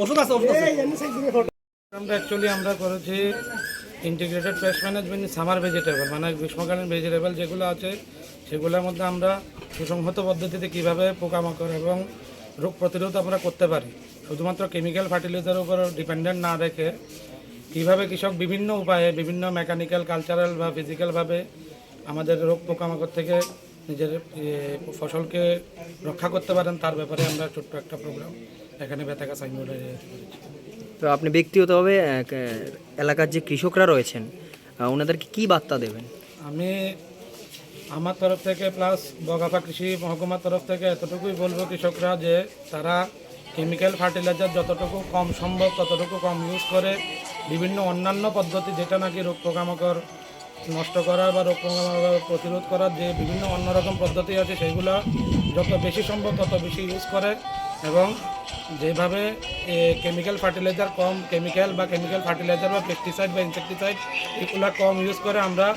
ওষুধ আছে ওষুধ আছে। আমরা করেছি integrated pest management summer vegetable, মানে গ্রীষ্মকালীন ভেজিটেবল যেগুলো আছে সেগুলোর মধ্যে আমরা সুসংহত পদ্ধতিতে কীভাবে পোকামাকড় এবং রোগ প্রতিরোধ আমরা করতে পারি, শুধুমাত্র কেমিক্যাল ফার্টিলাইজারের উপর ডিপেন্ডেন্ট না রেখে কীভাবে কৃষক বিভিন্ন উপায়ে, বিভিন্ন মেকানিক্যাল, কালচারাল বা ফিজিক্যালভাবে আমাদের রোগ পোকামাকড় থেকে নিজের ফসলকে রক্ষা করতে পারেন, তার ব্যাপারে আমরা ছোট্ট একটা প্রোগ্রাম এখানে বেতাগা সাইনবোর্ডে করেছি। তো আপনি ব্যক্তিগতভাবে এলাকার যে কৃষকরা রয়েছেন ওনাদেরকে কী বার্তা দেবেন? আমি আমার তরফ থেকে প্লাস বগাফা কৃষি মহকুমার তরফ থেকে এতটুকুই বলবো কৃষকরা যে তারা কেমিক্যাল ফার্টিলাইজার যতটুকু কম সম্ভব ততটুকু কম ইউজ করে বিভিন্ন অন্যান্য পদ্ধতি, যেটা নাকি রোগ পোকামাকড় নষ্ট করার বা রোগ পোকামাকড় প্রতিরোধ করার যে বিভিন্ন অন্যরকম পদ্ধতি আছে সেগুলো যত বেশি সম্ভব তত বেশি ইউজ করে, এবং যেভাবে কেমিক্যাল ফার্টিলাইজার কম কেমিক্যাল ফার্টিলাইজার বা পেস্টিসাইড বা ইনসেকটিসাইড এগুলো কম ইউজ করে আমরা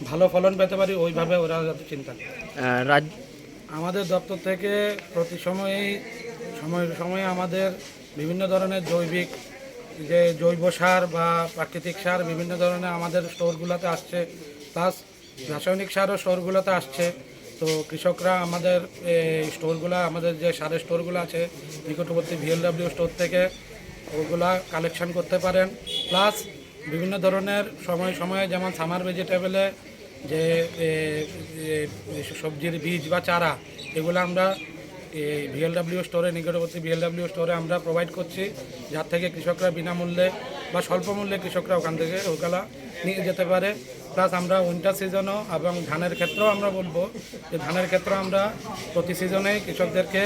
ভালো ফলন পেতে পারি, ওইভাবে ওরা যাতে চিন্তা করে। আমাদের দপ্তর থেকে প্রতি সময়ে আমাদের বিভিন্ন ধরনের জৈব সার বা প্রাকৃতিক সার বিভিন্ন ধরনের আমাদের স্টোরগুলোতে আসছে, প্লাস রাসায়নিক সারও স্টোরগুলোতে আসছে। তো কৃষকরা আমাদের আমাদের যে সারের স্টোরগুলো আছে নিকটবর্তী VLW স্টোর থেকে ওগুলা কালেকশন করতে পারেন, প্লাস বিভিন্ন ধরনের সময়ে যেমন সামার ভেজিটেবলে যে সবজির বীজ বা চারা এগুলো আমরা VLW স্টোরে, নিকটবর্তী VLW স্টোরে আমরা প্রোভাইড করছি, যার থেকে কৃষকরা বিনামূল্যে বা স্বল্প মূল্যে কৃষকরা ওখান থেকে ওগুলা নিয়ে যেতে পারে। প্লাস আমরা উইন্টার সিজনও এবং ধানের ক্ষেত্রেও আমরা বলবো যে ধানের ক্ষেত্রে আমরা প্রতি সিজনে কৃষকদেরকে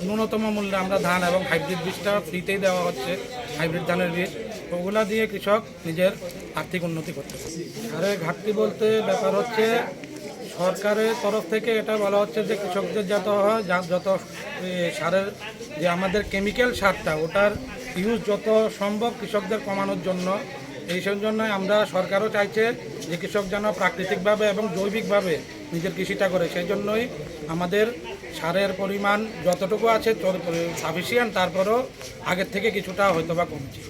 ন্যূনতম মূল্যে আমরা ধান এবং হাইব্রিড বীজটা ফ্রিতেই দেওয়া হচ্ছে, হাইব্রিড ধানের বীজ, ওগুলা দিয়ে কৃষক নিজের আর্থিক উন্নতি করতে পারে। সারের ঘাটতি বলতে ব্যাপার হচ্ছে সরকারের তরফ থেকে এটা বলা হচ্ছে যে কৃষকদের যত সারের যে আমাদের কেমিক্যাল সারটা ওটার ইউজ যত সম্ভব কৃষকদের কমানোর জন্য, এই জন্যই আমরা সরকারও চাইছে যে কৃষক যেন প্রাকৃতিকভাবে এবং জৈবিকভাবে নিজের কৃষিটা করে, সেই জন্যই আমাদের সারের পরিমাণ যতটুকু আছে সাফিসিয়েন্ট, তারপরেও আগের থেকে কিছুটা হয়তো বা কমছে।